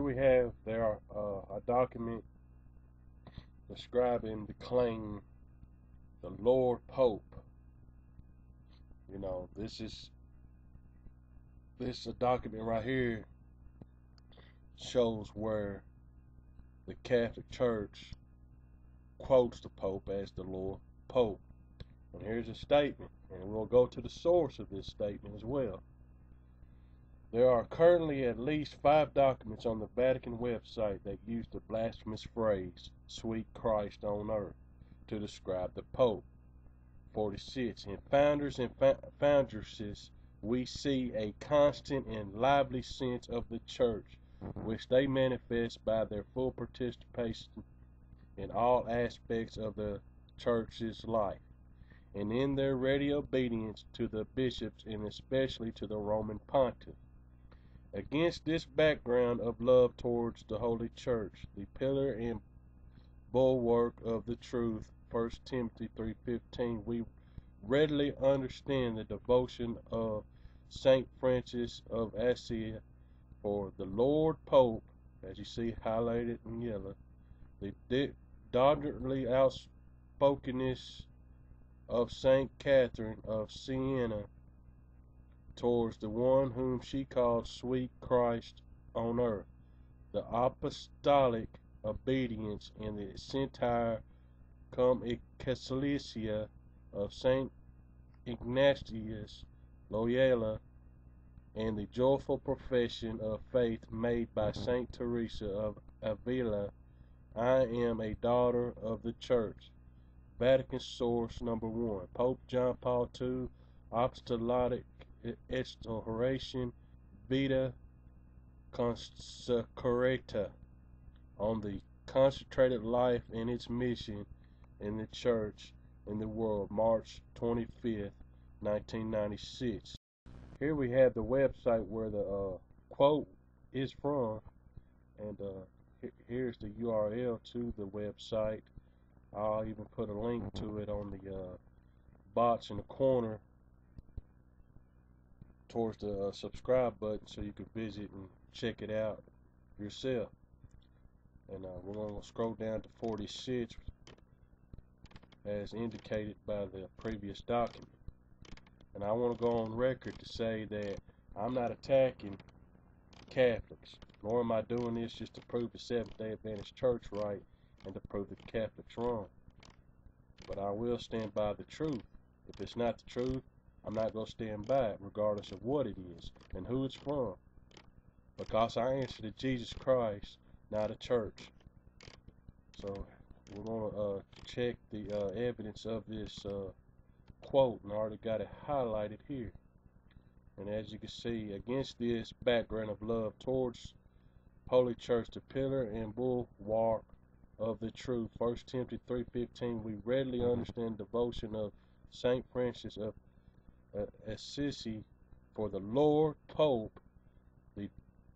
we have there a document describing the claim, the Lord Pope. You know, this a document right here shows where the Catholic Church quotes the Pope as the Lord Pope. And here's a statement, and we'll go to the source of this statement as well. There are currently at least 5 documents on the Vatican website that use the blasphemous phrase, "Sweet Christ on earth," to describe the Pope. 46. In founders and foundresses, we see a constant and lively sense of the Church, which they manifest by their full participation in all aspects of the Church's life, and in their ready obedience to the bishops and especially to the Roman Pontiff. Against this background of love towards the Holy Church, the pillar and bulwark of the truth, 1 Timothy 3:15, we readily understand the devotion of Saint Francis of Assisi for the Lord Pope, as you see highlighted in yellow, the doggedly outspokenness of Saint Catherine of Siena towards the one whom she called Sweet Christ on earth, the apostolic obedience and the satire cum ecclesia of Saint Ignatius Loyola, and the joyful profession of faith made by Saint Teresa of Avila. I am a daughter of the Church. Vatican source number 1. Pope John Paul II, Apostolic Exhortation Vita Consecrata, on the concentrated life and its mission in the Church in the world, March 25th, 1996. Here we have the website where the quote is from, and here's the URL to the website. I'll even put a link to it on the box in the corner towards the subscribe button, so you can visit and check it out yourself. And we're going to scroll down to 46 as indicated by the previous document. And I want to go on record to say that I'm not attacking Catholics, nor am I doing this just to prove the Seventh-day Adventist Church right and to prove the Catholics wrong. But I will stand by the truth. If it's not the truth, I'm not going to stand by it, regardless of what it is and who it's from. Because I answer to Jesus Christ, not a church. So we're going to check the evidence of this quote, and I already got it highlighted here. And as you can see, against this background of love towards Holy Church, the pillar and bulwark of the truth, 1 Timothy 3:15, we readily understand devotion of Saint Francis of Assisi for the Lord Pope, the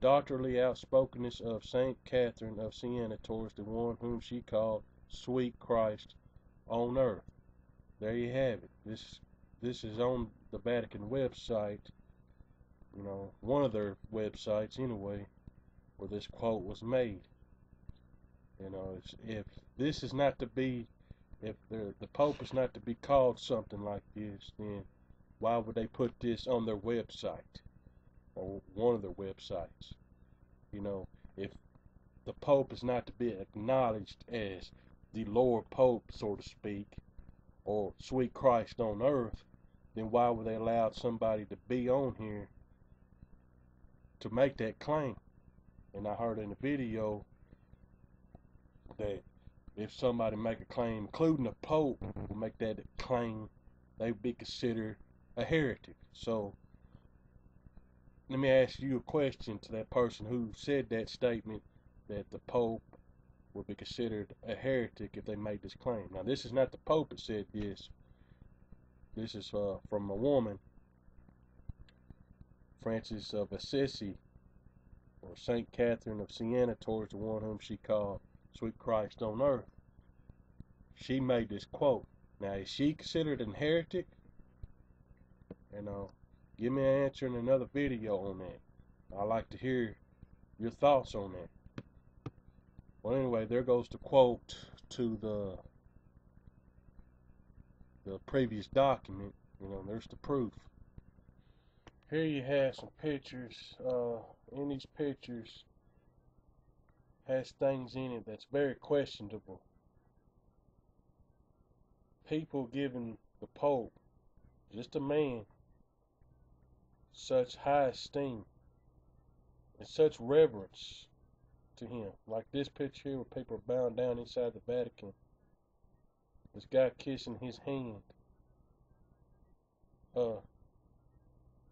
doctrinally outspokenness of Saint Catherine of Siena towards the one whom she called Sweet Christ on earth. There you have it. This is on the Vatican website, you know, one of their websites anyway, where this quote was made. You know, if this is not to be, if the Pope is not to be called something like this, then why would they put this on their website, or one of their websites? You know, if the Pope is not to be acknowledged as the Lord Pope, so to speak, or Sweet Christ on earth, then why would they allow somebody to be on here to make that claim? And I heard in the video that if somebody make a claim, including the Pope, will make that claim, they would be considered a heretic. So let me ask you a question to that person who said that statement, that the Pope would be considered a heretic if they made this claim. Now, this is not the Pope that said this. This is from a woman, Francis of Assisi, or Saint Catherine of Siena, towards the one whom she called Sweet Christ on earth. She made this quote. Now, is she considered a heretic? And give me an answer in another video on that. I'd like to hear your thoughts on that. Well, anyway, there goes the quote to the previous document. You know, there's the proof. Here you have some pictures. In these pictures has things in it that's very questionable. People giving the Pope, just a man, such high esteem and such reverence to him. Like this picture here where people are bowing down inside the Vatican. This guy kissing his hand.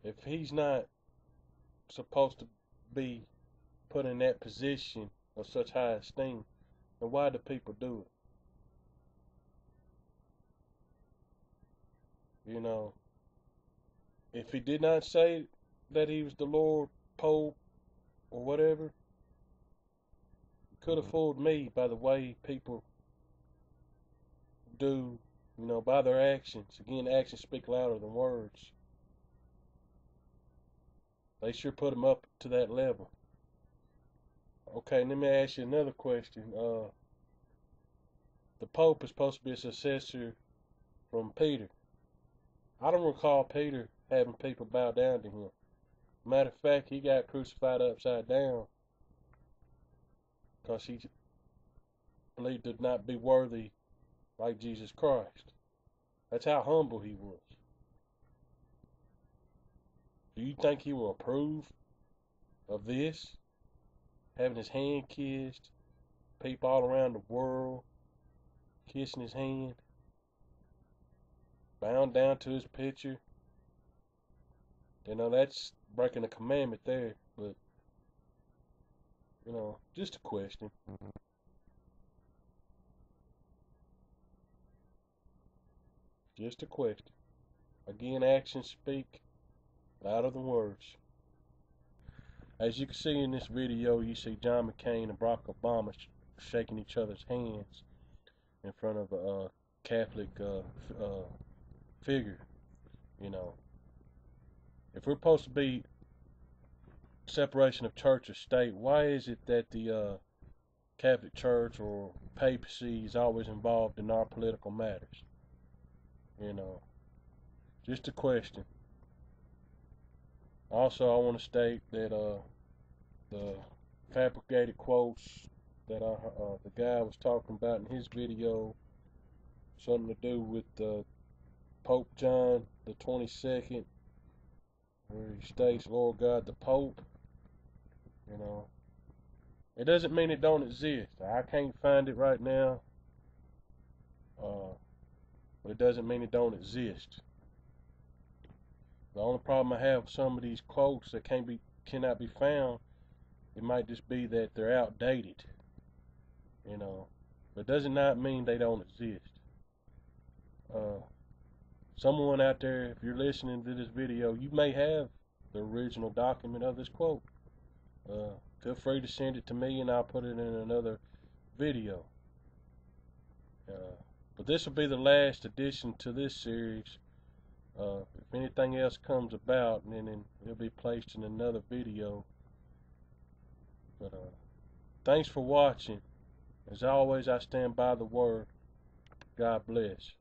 If he's not supposed to be put in that position of such high esteem, then why do people do it? You know, if he did not say that he was the Lord, Pope, or whatever, he could have fooled me by the way people do, you know, by their actions. Again, actions speak louder than words. They sure put him up to that level. Okay, let me ask you another question. The Pope is supposed to be a successor from Peter. I don't recall Peter having people bow down to him. Matter of fact, he got crucified upside down because he believed to not be worthy like Jesus Christ. That's how humble he was. Do you think he will approve of this? Having his hand kissed, people all around the world kissing his hand, bound down to his picture. You know, that's breaking a commandment there, but, you know, just a question. Just a question. Again, actions speak louder than words. As you can see in this video, you see John McCain and Barack Obama shaking each other's hands in front of a Catholic figure. You know, if we're supposed to be separation of church or state, why is it that the Catholic Church or papacy is always involved in our political matters? You know, just a question. Also, I want to state that the fabricated quotes that the guy was talking about in his video, something to do with Pope John the 22nd, where he states, "Lord God, the Pope." You know, it doesn't mean it don't exist. I can't find it right now, but it doesn't mean it don't exist. The only problem I have with some of these quotes that cannot be found, it might just be that they're outdated. You know, but it does not mean they don't exist. Someone out there, if you're listening to this video, you may have the original document of this quote. Feel free to send it to me and I'll put it in another video. But this will be the last addition to this series. If anything else comes about, then it'll be placed in another video. But thanks for watching. As always, I stand by the word. God bless.